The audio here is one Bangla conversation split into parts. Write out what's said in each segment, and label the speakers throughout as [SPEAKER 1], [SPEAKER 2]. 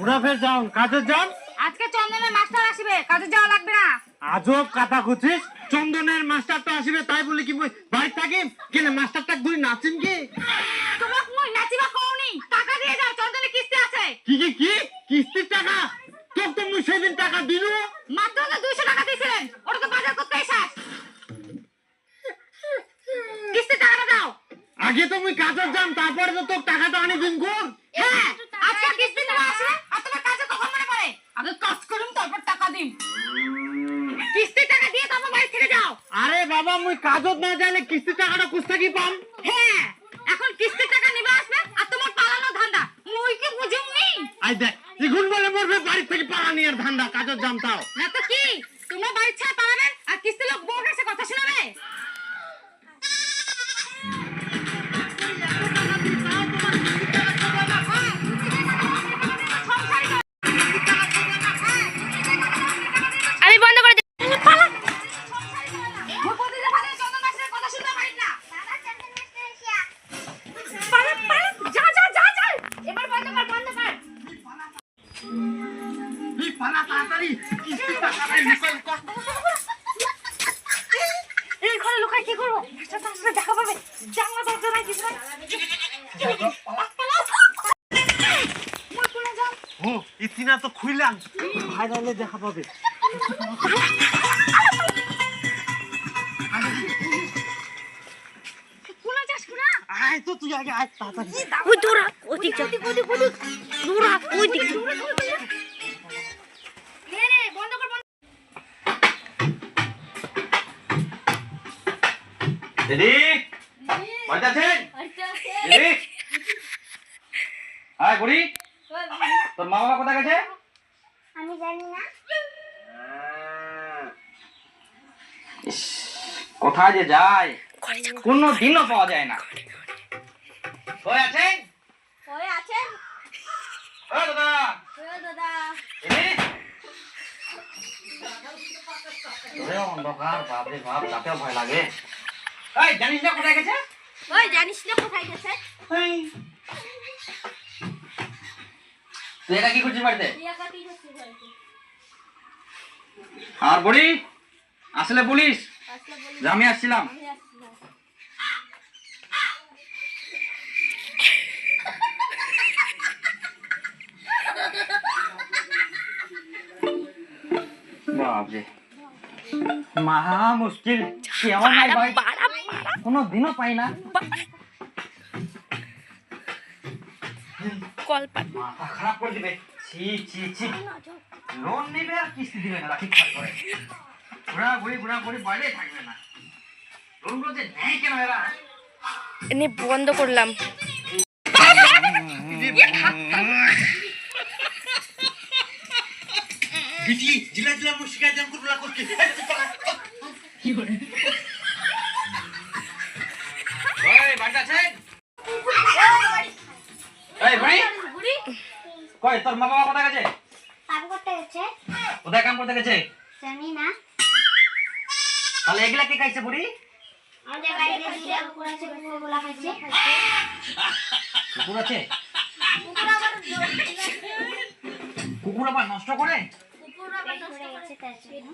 [SPEAKER 1] পুরা ফের যাও কাজে যাও।
[SPEAKER 2] আজকে চন্দনের মাস্টার আসবে, কাজে যাওয়া লাগবে না।
[SPEAKER 1] আজব কথা খুঁজিস, চন্দনের মাস্টার তো আসবে তাই বলি কি বাড়ি থাকি কেন মাস্টারটা দুই নাচিন কি
[SPEAKER 2] তোমরা কই নাচিবা কোনি? টাকা দিয়ে যাও, চন্দনের কিস্তি আছে।
[SPEAKER 1] কি কি কি কিস্তির টাকা? তোর তো মুই সেদিন টাকা দিলু
[SPEAKER 2] মাত্র তো 200 টাকা দিয়েছিলেন, ওটা তো বাজার করতে শেষ। কিস্তি টাকাটা দাও।
[SPEAKER 1] আগে তো মুই কাজে যাম তারপরে তো তোর টাকাটা আনি দিন কোন।
[SPEAKER 2] হ্যাঁ, আজকে কিস্তি টাকা আসবে আর তোমার কাজে কখন মনে পড়ে? আগে কাজ করুন তারপর টাকা দিন। কিস্তি টাকা দিয়ে তারপর বাড়ি থেকে যাও।
[SPEAKER 1] আরে বাবা মুই কাজত না যাইলে কিস্তির টাকাটা কুস্তা কি পাম?
[SPEAKER 2] হ্যাঁ, এখন কিস্তি টাকা নিবে আসবে আর তোমার পালানো ধান্দা। মুই কি বুঝুমনি?
[SPEAKER 1] আই দেখ ইগুন বলে মরবে বাড়ি থেকে পালা নিয়ে ধান্দা কাজত যাম তাও।
[SPEAKER 2] না তো কি, তোমরা বাড়ি ছেড়ে পালাবেন আর কিস্তি লোক বউর কাছে কথা শোনাবে? আমি বন্ধ করে দিই। পালা। ওই প্রতিদিন ভালো চন্দন মাস্টারের কথা শুনতে পারি না। পালা পালা, যা যা যা যা। এবার বন্ধ কর, বন্ধ কর।
[SPEAKER 1] এই পালা তাড়াতাড়ি কিস্তির টাকাটা নিকল কর।
[SPEAKER 2] এই ঘরে লুকাই কি করবো? মাস্টার আসলে দেখা পাবে। জানলা দরজা নাই কিছু নাই। মই কোনে যাও?
[SPEAKER 1] ও ইতিনা তো খুইলাম ভাইরালে দেখা পাবে।
[SPEAKER 2] কোনে যাস কোনা?
[SPEAKER 1] আয় তো তুই আগে আয় তাড়াতাড়ি।
[SPEAKER 2] ওই দৌড়া, ওদিক যা। ওদিক দৌড়া, ওদিক। নে নে, বন্ধ কর বন্ধ।
[SPEAKER 3] দিদি বাড়িতে আছেন? দিদি হ্যাঁ বুড়ি, তোর মা বাবা কোথায় গেছে?
[SPEAKER 2] আমি জানি না।
[SPEAKER 3] ইস, কোথায় যে যায় কোনো দিনও পাওয়া যায় না। কই আছেন?
[SPEAKER 2] ওই আছেন?
[SPEAKER 3] ও দাদা,
[SPEAKER 2] ওই দাদা।
[SPEAKER 3] দিদি ওরে অন্ধকার বাপরে বাপ, তাতেও ভয় লাগে। এই জানিস না কোথায় গেছে?
[SPEAKER 2] ওই জানিস না কোথায় গেছে?
[SPEAKER 3] এই, তুই একা কি করছিস বাড়িতে?
[SPEAKER 2] তুই একা কি করছিস বাড়িতে?
[SPEAKER 3] আর বুড়ি আসলে বলিস
[SPEAKER 2] আসলে বলি
[SPEAKER 3] যে আমি আসছিলাম।
[SPEAKER 2] আমি আসছিলাম।
[SPEAKER 3] বাপরে মহা মুশকিল, কেমন নাই ভাই, কোনো দিনও পাই না। মাথা খারাপ করে দিবে। ছি ছি ছি, লোন নিবে আর কিস্তি দিবে না ঠিকঠাক করে। ঘোরাঘুরি বাইরে থাকবে না। লোনগুলো যে নেই কেন এরা?
[SPEAKER 2] এনে বন্ধ করলাম।
[SPEAKER 1] বিটি জিলা জিলা মুশিকা জাম কুরলা করতে কি করে?
[SPEAKER 3] ওই বাড়িতে আছেন? এই বুড়ি
[SPEAKER 2] বুড়ি
[SPEAKER 3] কই, তোর মা বাবা কোথায় গেছে?
[SPEAKER 2] কাম করতে গেছে?
[SPEAKER 3] কোথায় কাম করতে গেছে?
[SPEAKER 2] জানি না।
[SPEAKER 3] তাহলে এগুলা কে খাইছে বুড়ি?
[SPEAKER 2] আমাদের বাইরে দিয়ে কুকুর আছে, কুকুরগুলা খাইছে।
[SPEAKER 3] কুকুর আছে?
[SPEAKER 2] কুকুর আবার
[SPEAKER 3] কুকুর আবার নষ্ট করে?
[SPEAKER 2] কুকুর আবার নষ্ট করেছে তার জন্য।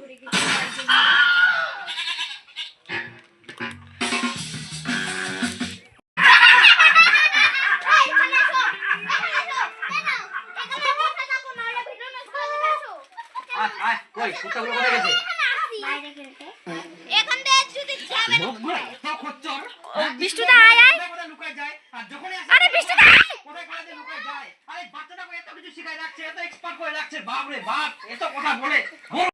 [SPEAKER 3] আয় কই, কুত্তাগুলো কোথায় গেছে?
[SPEAKER 2] বাইরে খেলতে। এখন দে যদি যাবে।
[SPEAKER 3] লোকগুলো এত খচ্চর।
[SPEAKER 2] বিষ্টুদা আয় আয়।
[SPEAKER 3] কোথায় লুকায় যায় আর যখনই আসে
[SPEAKER 2] আরে বিষ্টুদা আয়।
[SPEAKER 3] কোথায় কোথায় লুকায় যায়। আরে বাচ্চাটাকে এত কিছু শিখায় রাখছে, এত এক্সপার্ট করে রাখছে, বাপ রে বাপ, এত কথা বলে।